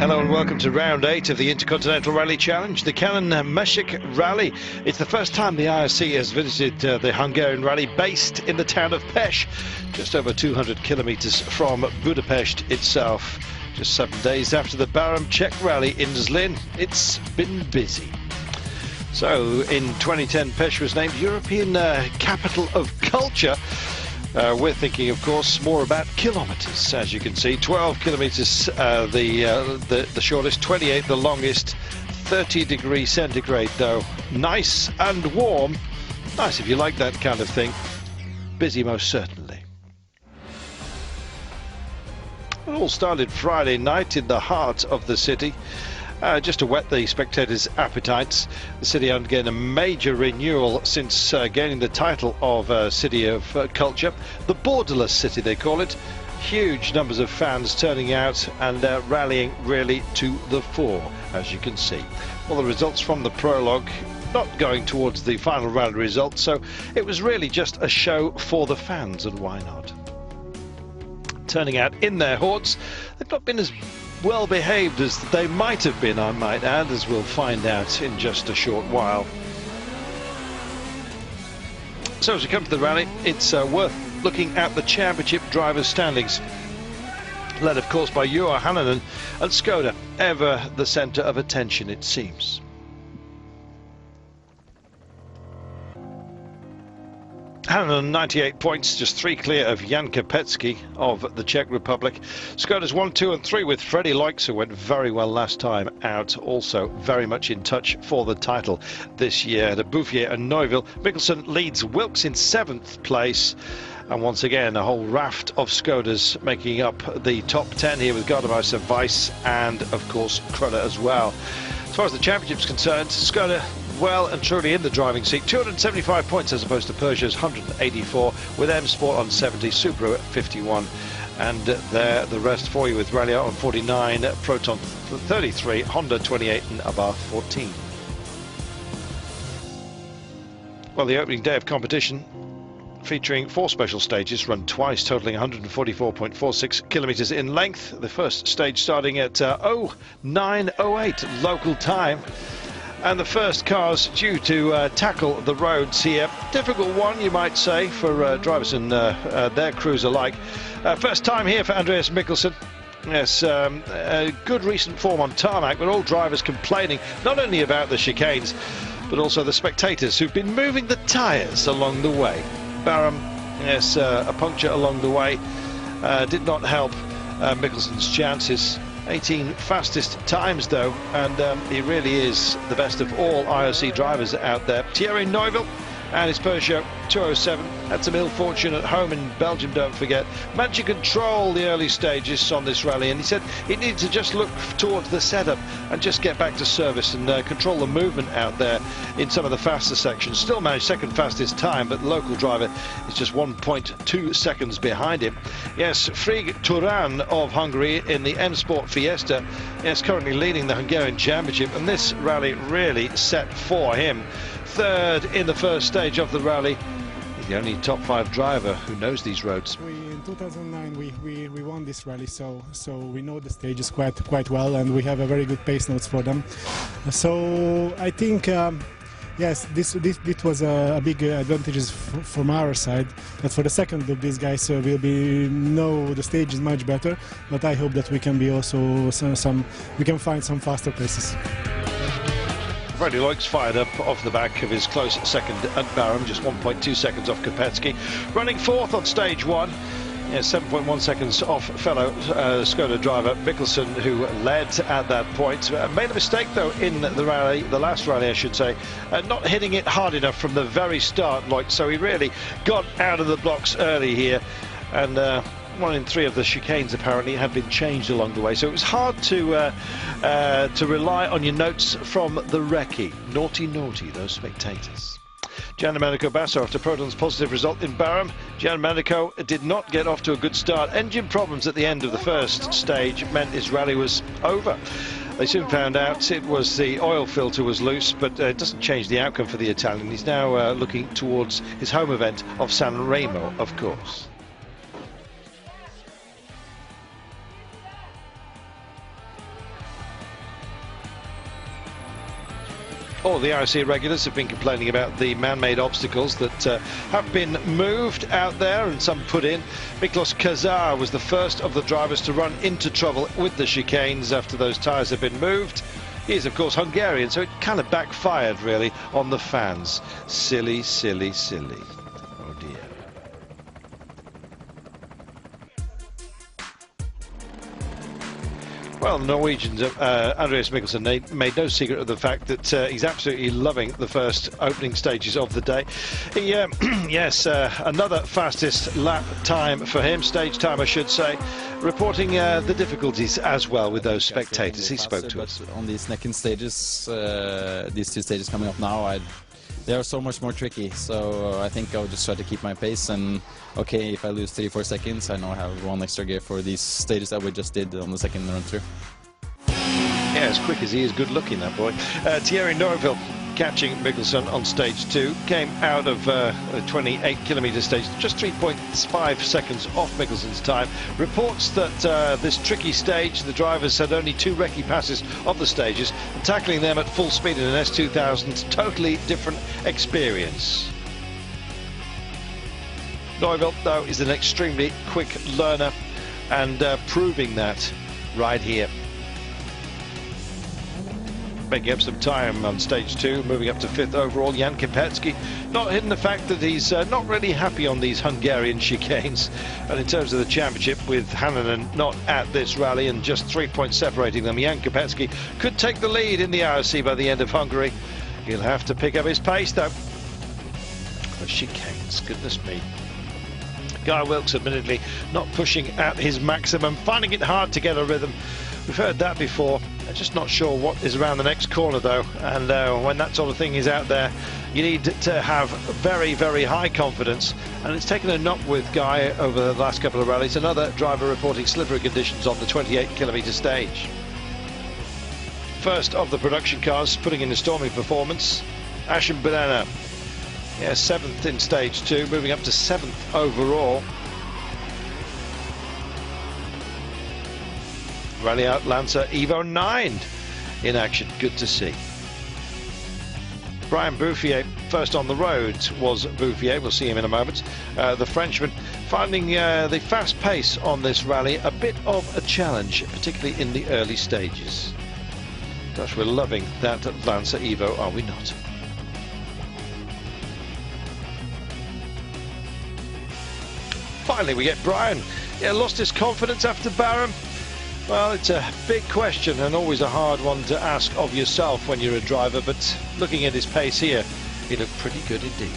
Hello and welcome to round 8 of the Intercontinental Rally Challenge, the Canon Mecsek Rally. It's the first time the IRC has visited the Hungarian rally, based in the town of Pest, just over 200 kilometers from Budapest itself. Just 7 days after the Mecsek Rally in Zlin, it's been busy. So in 2010, Pest was named European Capital of Culture. We're thinking, of course, more about kilometres, as you can see. 12 kilometres, the shortest, 28 the longest, 30 degrees centigrade though. Nice and warm. Nice if you like that kind of thing. Busy most certainly. It all started Friday night in the heart of the city. Just to whet the spectators' appetites. The city undergoing a major renewal since gaining the title of City of Culture. The borderless city, they call it. Huge numbers of fans turning out and rallying really to the fore, as you can see. Well, the results from the prologue not going towards the final rally result, so it was really just a show for the fans, and why not? Turning out in their hordes. They've not been as well behaved as they might have been, I might add, as we'll find out in just a short while. So as we come to the rally, it's worth looking at the championship drivers' standings, led of course by Johan and Skoda, ever the centre of attention it seems. Hannon 98 points, just 3 clear of Jan Kopecki of the Czech Republic. Skoda's 1, 2 and 3 with Freddie Loix, who went very well last time out, also very much in touch for the title this year. The Bouffier and Neuville. Mikkelsen leads Wilks in 7th place. And once again, a whole raft of Skodas making up the top 10 here, with Gardemeister, Weiss and of course Kruller as well. As far as the championship's concerned, Skoda well and truly in the driving seat. 275 points as opposed to Peugeot's 184, with M Sport on 70, Subaru at 51, and there the rest for you, with Ralliart on 49, Proton 33, Honda 28 and Abarth 14. Well, the opening day of competition, featuring 4 special stages run twice, totaling 144.46 kilometers in length. The first stage starting at 09:08 local time. And the first cars due to tackle the roads here. Difficult one, you might say, for drivers and their crews alike. First time here for Andreas Mikkelsen. Yes, good recent form on tarmac, but all drivers complaining not only about the chicanes, but also the spectators who've been moving the tyres along the way. Barham, yes, a puncture along the way did not help Mikkelsen's chances. 18 fastest times though, and he really is the best of all IRC drivers out there. Thierry Neuville and his Peugeot 207 had some ill fortune at home in Belgium, don't forget. Managed to control the early stages on this rally, and he said he needed to just look towards the setup and just get back to service and control the movement out there in some of the faster sections. Still managed second fastest time, but the local driver is just 1.2 seconds behind him. Yes, Frig Turan of Hungary in the M Sport Fiesta is currently leading the Hungarian Championship, and this rally really set for him. Third in the first stage of the rally. He's the only top 5 driver who knows these roads. In 2009 we won this rally, so we know the stages quite well, and we have a very good pace notes for them. So I think yes, this was a big advantage from our side. But for the second look, these guys will know the stage is much better. But I hope that we can be also we can find some faster places. Freddie Loix fired up off the back of his close second at Barham, just 1.2 seconds off Kopecki. Running 4th on stage 1, 7.1 seconds off fellow Skoda driver Mikkelsen, who led at that point. Made a mistake though in the rally, the last rally I should say, not hitting it hard enough from the very start, Loix, so he really got out of the blocks early here, and 1 in 3 of the chicanes apparently had been changed along the way, so it was hard to rely on your notes from the recce. Naughty, those spectators. Giandomenico Basso, after Proton's positive result in Barham, Giandomenico did not get off to a good start. Engine problems at the end of the first stage meant his rally was over. They soon found out it was the oil filter was loose, but it doesn't change the outcome for the Italian. He's now looking towards his home event of San Remo, of course. All the IRC regulars have been complaining about the man-made obstacles that have been moved out there and some put in. Miklos Kazar was the first of the drivers to run into trouble with the chicanes after those tyres have been moved. He is, of course, Hungarian, so it kind of backfired, really, on the fans. Silly, silly, silly. Oh, dear. Well, the Norwegians, Andreas Mikkelsen, made no secret of the fact that he's absolutely loving the first opening stages of the day. He, yes, another fastest lap time for him, stage time I should say, reporting the difficulties as well with those spectators he spoke to us. On these second stages, these two stages coming up now, they are so much more tricky, so I think I'll just try to keep my pace, and okay, if I lose 3-4 seconds, I know I have one extra gear for these stages that we just did on the second run through. Yeah, as quick as he is good looking, that boy. Thierry Neuville catching Mikkelsen on stage 2, came out of a 28-kilometre stage, just 3.5 seconds off Mikkelsen's time. Reports that this tricky stage, the drivers had only 2 recce passes of the stages, and tackling them at full speed in an S2000, totally different experience. Neuville, though, is an extremely quick learner, and proving that right here. Making up some time on stage 2, moving up to 5th overall. Jan Kopecki, not hidden the fact that he's not really happy on these Hungarian chicanes. And in terms of the championship, with Hannanen not at this rally and just 3 points separating them, Jan Kopecki could take the lead in the IRC by the end of Hungary. He'll have to pick up his pace, though. The chicanes, goodness me. Guy Wilkes, admittedly, not pushing at his maximum, finding it hard to get a rhythm. We've heard that before. I'm just not sure what is around the next corner, though, and when that sort of thing is out there, you need to have very, very high confidence, and it's taken a knock with Guy over the last couple of rallies. Another driver reporting slippery conditions on the 28-kilometre stage. First of the production cars putting in a stormy performance, Ashen Banana. Yeah, 7th in stage 2, moving up to 7th overall. Rally out Lancer Evo 9 in action, good to see. Brian Bouffier, first on the road was Bouffier, we'll see him in a moment. The Frenchman finding the fast pace on this rally a bit of a challenge, particularly in the early stages. Gosh, we're loving that Lancer Evo, are we not? Finally we get Brian. Yeah, lost his confidence after Barham. Well, it's a big question and always a hard one to ask of yourself when you're a driver, but looking at his pace here, he looked pretty good indeed.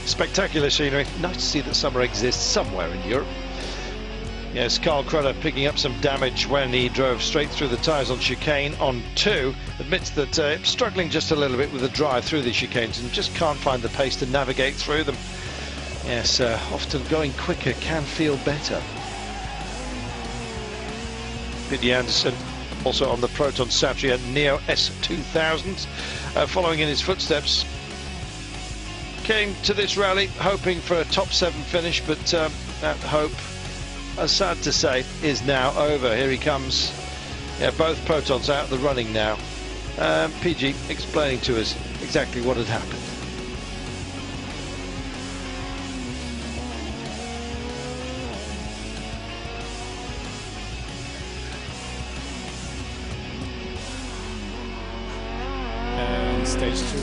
Spectacular scenery. Nice to see that summer exists somewhere in Europe. Yes, Carl Kruller picking up some damage when he drove straight through the tyres on chicane on 2. Admits that struggling just a little bit with the drive through the chicanes and just can't find the pace to navigate through them. Yes, often going quicker can feel better. Piddy Anderson also on the Proton Satria Neo S2000, following in his footsteps. Came to this rally hoping for a top 7 finish, but that hope, sad to say, is now over. Here he comes. Yeah, both Protons out of the running now. PG explaining to us exactly what had happened. Stage 2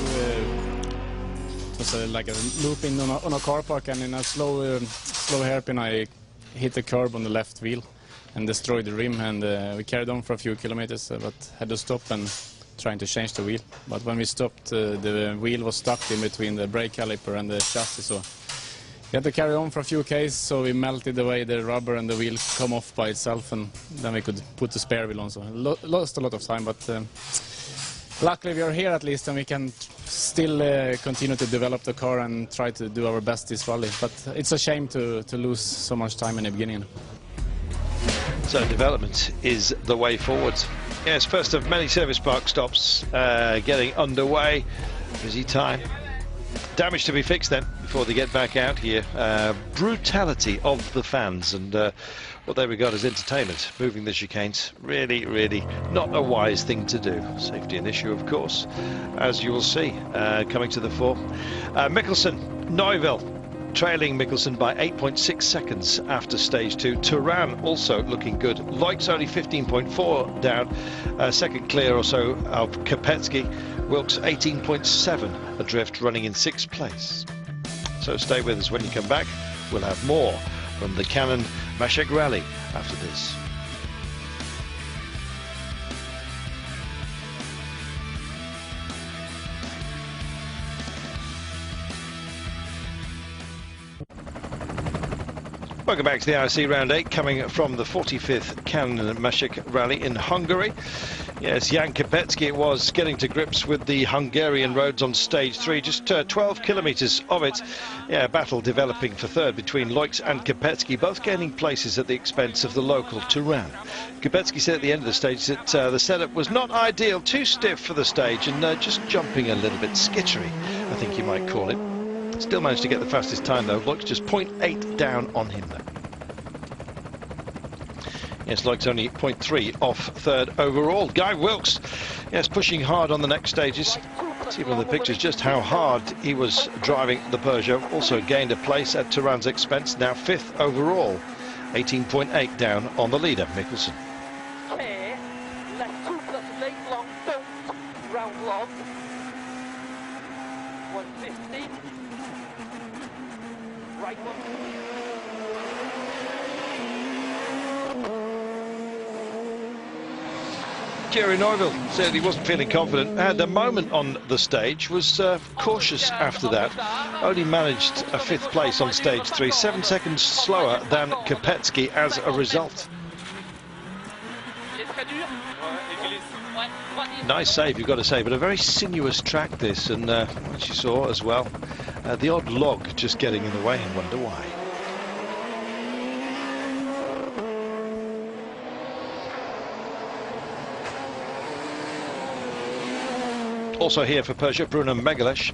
it was like a looping on a car park, and in a slow hairpin I hit the curb on the left wheel and destroyed the rim, and we carried on for a few kilometers, but had to stop and trying to change the wheel. But when we stopped, the wheel was stuck in between the brake caliper and the chassis, so we had to carry on for a few Ks, so we melted away the rubber and the wheel come off by itself, and then we could put the spare wheel on. So lost a lot of time, but luckily we are here at least, and we can still continue to develop the car and try to do our best this rally. But it's a shame to lose so much time in the beginning. So development is the way forward. Yes, first of many service park stops getting underway. Busy time. Damage to be fixed then before they get back out here. Brutality of the fans and what they regard as entertainment, moving the chicanes. Really, really not a wise thing to do. Safety an issue, of course, as you will see coming to the fore. Mikkelsen, Neuville trailing Mikkelsen by 8.6 seconds after stage 2. Turan also looking good. Loik's only 15.4 down, second clear or so of Kopecky. Wilkes 18.7 adrift, running in 6th place. So stay with us. When you come back, we'll have more from the Canon Mecsek Rally after this. Welcome back to the IRC Round 8, coming from the 45th Canon Mecsek Rally in Hungary. Yes, Jan Kopecky it was, getting to grips with the Hungarian roads on stage 3, just 12 kilometres of it. Yeah, battle developing for third between Loik's and Kopecky, both gaining places at the expense of the local Turan. Kopecky said at the end of the stage that the setup was not ideal, too stiff for the stage, and just jumping a little bit skittery, I think you might call it. Still managed to get the fastest time though. Loik's just 0.8 down on him though. Yes, Loik's only 0.3 off third overall. Guy Wilkes, yes, pushing hard on the next stages. See from the pictures just how hard he was driving the Peugeot. Also gained a place at Turan's expense, now 5th overall. 18.8 down on the leader, Mikkelsen. Left 2 plus late long, don't round long. 150. Right one. Jerry Neuville said he wasn't feeling confident. Had a moment on the stage, was cautious after that. Only managed a 5th place on stage 3, 7 seconds slower than Kopecky as a result. Nice save, you've got to say, but a very sinuous track this, and as you saw as well, the odd log just getting in the way, and wonder why. Also here for Peugeot, Bruno Megalesh,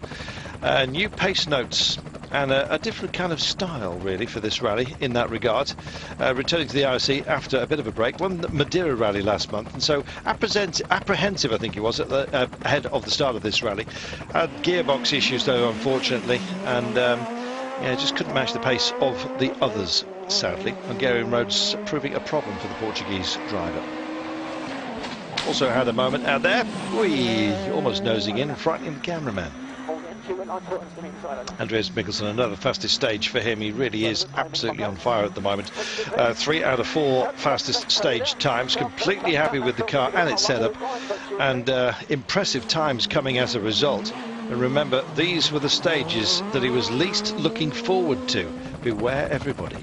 new pace notes and a different kind of style really for this rally in that regard. Returning to the IRC after a bit of a break, won the Madeira rally last month, and so apprehensive I think he was at the, ahead of the start of this rally. Had gearbox issues though, unfortunately, and yeah, just couldn't match the pace of the others, sadly. Hungarian roads proving a problem for the Portuguese driver. Also had a moment out there, almost nosing in, frightening the cameraman. Andreas Mikkelsen, another fastest stage for him. He really is absolutely on fire at the moment. 3 out of 4 fastest stage times. Completely happy with the car and its setup, and impressive times coming as a result. And remember, these were the stages that he was least looking forward to. Beware everybody.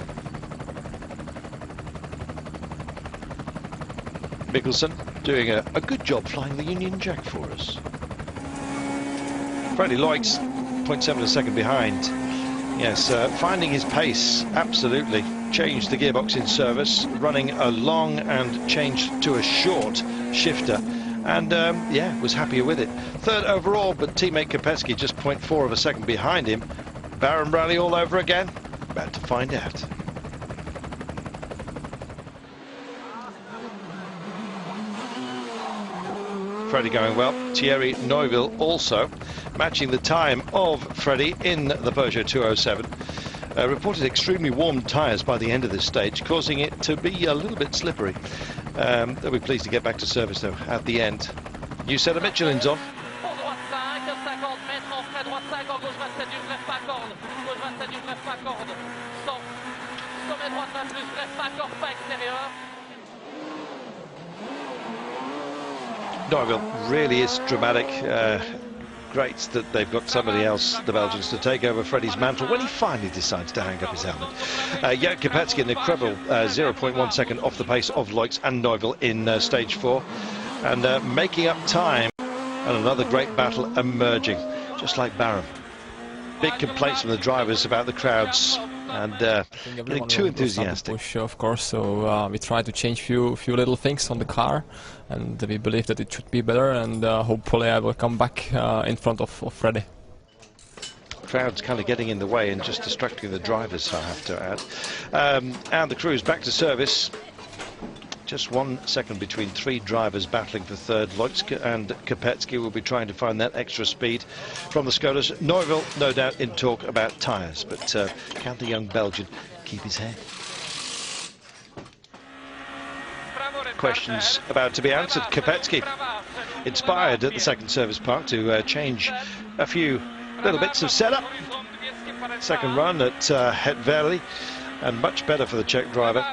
Mikkelsen doing a good job flying the Union Jack for us. Freddie Loik's 0.7 a second behind. Yes, finding his pace, absolutely. Changed the gearbox in service, running a long and changed to a short shifter. And yeah, was happier with it. 3rd overall, but teammate Kopecky just 0.4 of a second behind him. Barham Rally all over again? About to find out. Freddie going well. Thierry Neuville also matching the time of Freddie in the Peugeot 207. Reported extremely warm tyres by the end of this stage, causing it to be a little bit slippery. They'll be pleased to get back to service though at the end. New set of Michelin's on. Neuville really is dramatic. Great that they've got somebody else, the Belgians, to take over Freddie's mantle when he finally decides to hang up his helmet. Jan Kopecky in the incredible 0.1 second off the pace of Loik's and Neuville in stage 4, and making up time, and another great battle emerging, just like Barham. Big complaints from the drivers about the crowds and getting too enthusiastic. Push, of course, so we try to change few little things on the car, and we believe that it should be better, and hopefully I will come back in front of Freddie. crowd's kind of getting in the way and just distracting the drivers, I have to add. And the crew's back to service. Just 1 second between three drivers battling for third. Lojzka and Kopecki will be trying to find that extra speed from the Skodas. Neuville, no doubt, in talk about tyres, but can the young Belgian keep his head? Questions about to be answered. Kopecki inspired at the second service park to change a few little bits of setup. Second run at Hungary, and much better for the Czech driver.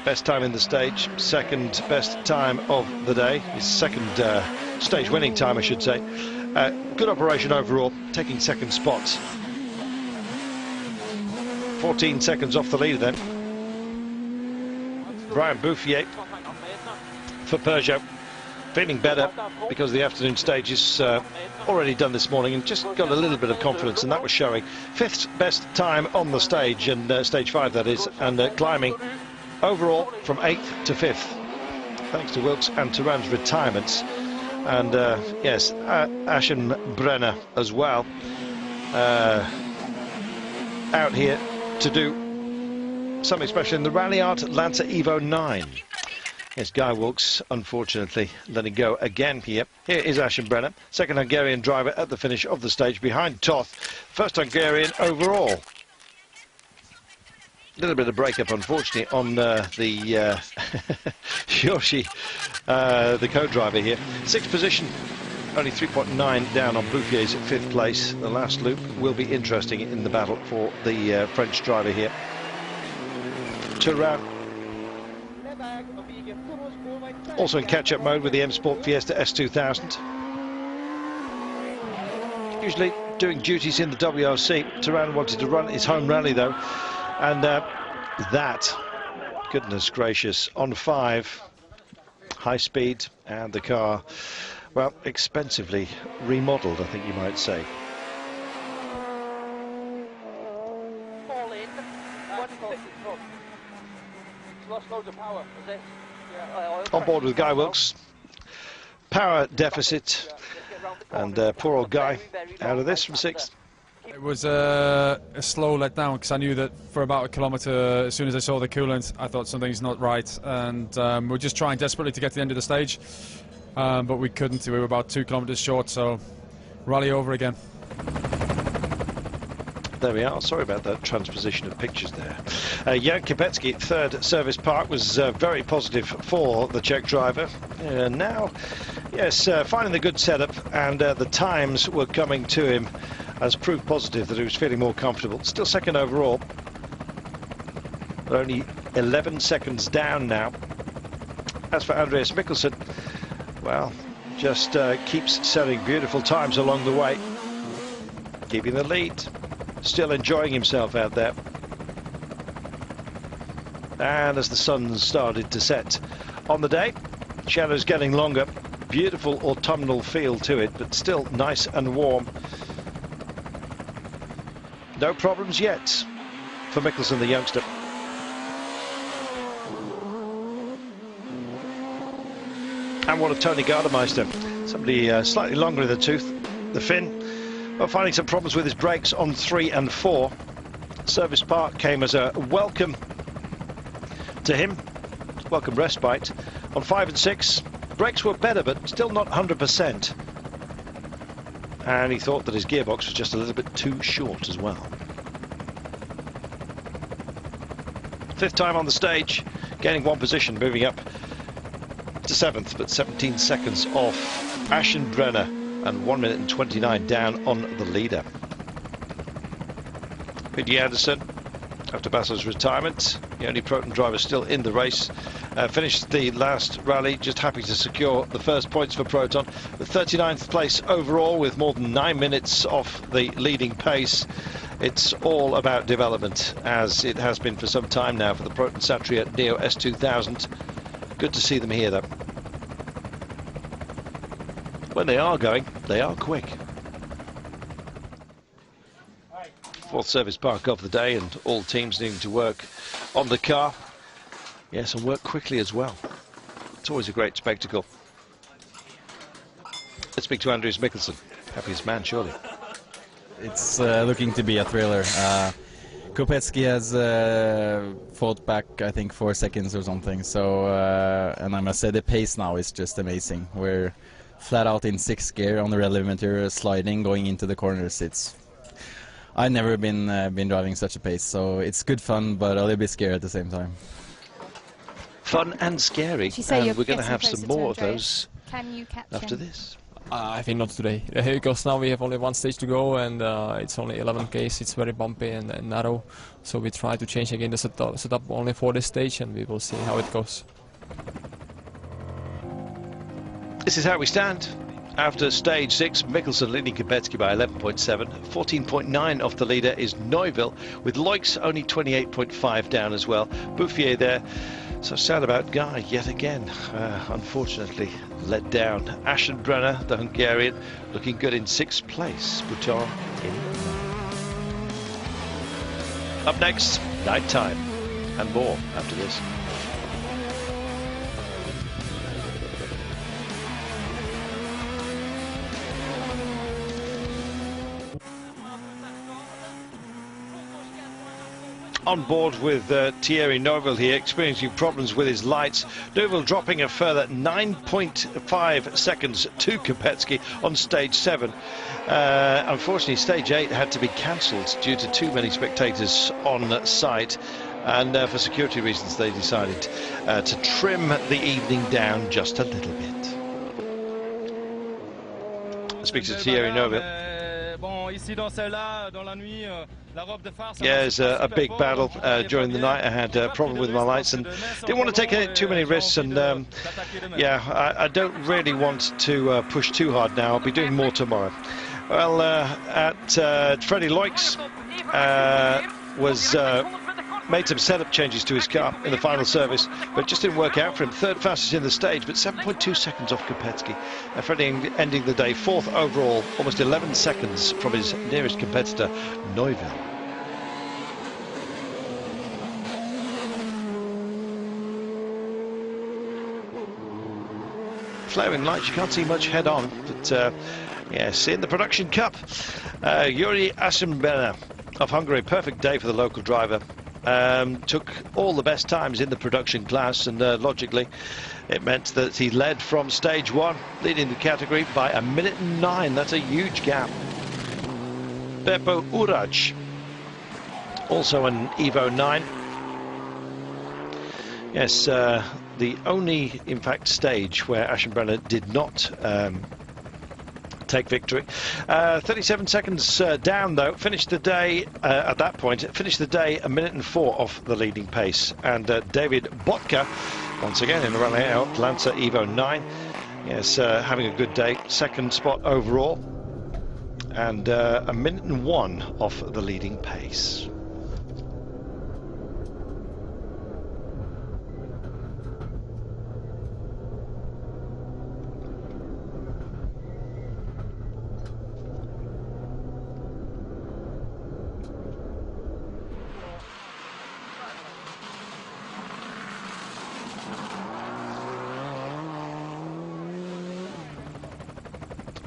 Best time in the stage, second best time of the day, his second stage winning time, I should say. Good operation overall, taking second spot. 14 seconds off the leader then. Brian Bouffier for Peugeot, feeling better because the afternoon stage is already done this morning and just got a little bit of confidence, and that was showing. Fifth best time on the stage, and stage 5 that is, and climbing overall from 8th to 5th, thanks to Wilkes and Turan's retirements. And yes, Aschenbrenner as well, out here to do something special in the Rally Art Lancer Evo 9. Yes, Guy Wilkes, unfortunately, letting go again here. Here is Aschenbrenner, second Hungarian driver at the finish of the stage, behind Toth, first Hungarian overall. A little bit of breakup, unfortunately, on the Yoshi, the co-driver here. Sixth position, only 3.9 down on Bouffier's 5th place. The last loop will be interesting in the battle for the French driver here. Turan also in catch-up mode with the M Sport Fiesta S2000. Usually doing duties in the WRC. Turan wanted to run his home rally though. And that, goodness gracious, on 5, high speed, and the car, well, expensively remodeled, I think you might say. On board with Guy Wilkes, power deficit, and poor old Guy out of this from 6th. It was a slow letdown because I knew that for about a kilometre, as soon as I saw the coolant, I thought something's not right, and we're just trying desperately to get to the end of the stage, but we couldn't. We were about 2 kilometres short, so rally over again. There we are. Sorry about that transposition of pictures there. Jan Kopecki, third service park, was very positive for the Czech driver. Now, yes, finding the good setup, and the times were coming to him as proof positive that he was feeling more comfortable. Still second overall, but only 11 seconds down now. As for Andreas Mikkelsen, well, just keeps setting beautiful times along the way, keeping the lead, still enjoying himself out there. And as the sun started to set on the day, shadows getting longer, beautiful autumnal feel to it, but still nice and warm. No problems yet for Mikkelsen, the youngster. And what of Tony Gardemeister, somebody slightly longer in the tooth, the Finn, but finding some problems with his brakes on 3 and 4. Service park came as a welcome to him, welcome respite. On 5 and 6, brakes were better, but still not 100%. And he thought that his gearbox was just a little bit too short as well. 5th time on the stage, gaining 1 position, moving up to 7th, but 17 seconds off Aschenbrenner, and 1 minute and 29 down on the leader. Pidgey Anderson, after Bassel's retirement, the only Proton driver still in the race, finished the last rally, just happy to secure the first points for Proton. The 39th place overall, with more than 9 minutes off the leading pace. It's all about development, as it has been for some time now for the Proton Satria Neo S2000. Good to see them here, though. When they are going, they are quick. 4th service park of the day, and all teams needing to work on the car. Yes, and work quickly as well. It's always a great spectacle. Let's speak to Andreas Mikkelsen. Happiest man, surely. It's looking to be a thriller. Kopecky has fought back, I think, 4 seconds or something. So, and I must say the pace now is just amazing. We're flat out in 6th gear on the rally material, sliding, going into the corners. I've never been driving such a pace, so it's good fun, but a little bit scary at the same time. Fun and scary, and we're going to have some more of those after this. I think not today, because now we have only 1 stage to go, and it's only 11 Ks. It's very bumpy and narrow, so we try to change again the setup only for this stage, and we will see how it goes. This is how we stand. After stage 6, Mikkelsen leading Kopecky by 11.7. 14.9 off the leader is Neuville, with Loix only 28.5 down as well. Bouffier there. So sad about Guy yet again, unfortunately let down. Aschenbrenner, the Hungarian, looking good in 6th place. Bouton in 9th. Up next, night time, and more after this. On board with Thierry Neuville here, experiencing problems with his lights. Neuville dropping a further 9.5 seconds to Kopecky on stage 7. Unfortunately, stage 8 had to be cancelled due to too many spectators on site, and for security reasons they decided to trim the evening down just a little bit. I speak to Thierry Neuville. Yeah, it's a big battle during the night. I had a problem with my lights and didn't want to take too many risks, and yeah, I don't really want to push too hard now. I'll be doing more tomorrow. Well, Freddie Loix was made some setup changes to his car in the final service, but it just didn't work out for him. 3rd fastest in the stage, but 7.2 seconds off Kopecky. Freddie ending the day 4th overall, almost 11 seconds from his nearest competitor, Neuville. Flaring lights, you can't see much head on, but yes, in the production cup, Yuri Aschenbrenner of Hungary, perfect day for the local driver. Took all the best times in the production class, and logically it meant that he led from stage 1, leading the category by 1 minute and 9. That's a huge gap. Beppo Uraj, also an Evo 9. Yes, the only, in fact, stage where Aschenbrenner did not take victory. 37 seconds down though, finished the day at that point, finished the day 1 minute and 4 off the leading pace. And David Botka, once again in the Rally out, Lancer Evo 9, yes, having a good day, 2nd spot overall, and 1 minute and 1 off the leading pace.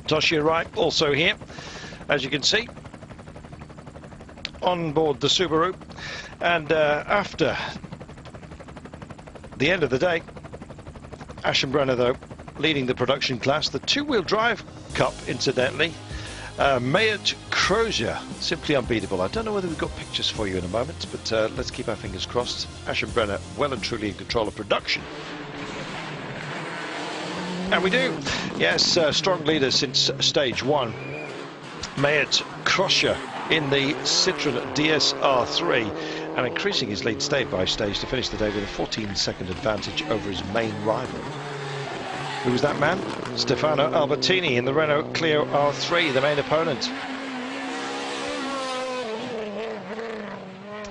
Toshio Rai also here, as you can see, on board the Subaru. And after the end of the day, Aschenbrenner, though, leading the production class. The 2-wheel drive cup, incidentally, Mecsek Rally, simply unbeatable. I don't know whether we've got pictures for you in a moment, but let's keep our fingers crossed. Aschenbrenner well and truly in control of production. And we do. Yes, strong leader since stage 1. Mecsek Rally in the Citroën DSR3, and increasing his lead stage by stage to finish the day with a 14-second advantage over his main rival. Who was that man? Stefano Albertini in the Renault Clio R3, the main opponent.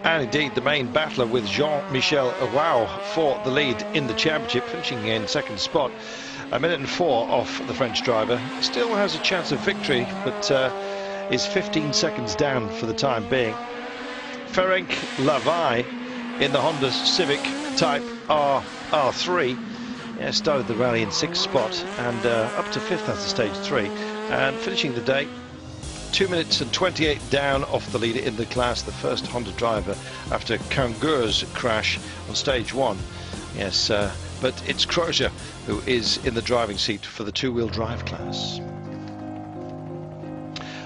And indeed the main battler with Jean-Michel Roux for the lead in the championship, finishing in 2nd spot. 1 minute and 4 off the French driver. Still has a chance of victory, but is 15 seconds down for the time being. Ferenc Lavai in the Honda Civic Type R3. Yeah, started the rally in 6th spot and up to 5th after stage 3, and finishing the day 2 minutes and 28 down off the leader in the class, the first Honda driver after Kangur's crash on stage 1. Yes, but it's Crozier who is in the driving seat for the two-wheel drive class.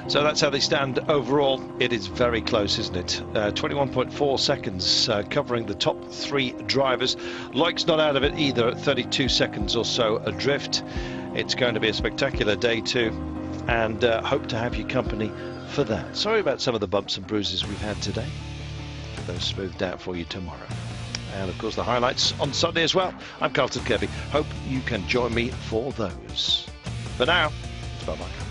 So that's how they stand overall. It is very close, isn't it? 21.4 seconds covering the top 3 drivers. Loic's not out of it either at 32 seconds or so adrift. It's going to be a spectacular day too, and hope to have your company for that. Sorry about some of the bumps and bruises we've had today. Get those smoothed out for you tomorrow. And of course the highlights on Sunday as well. I'm Carlton Kirby. Hope you can join me for those. For now, bye-bye.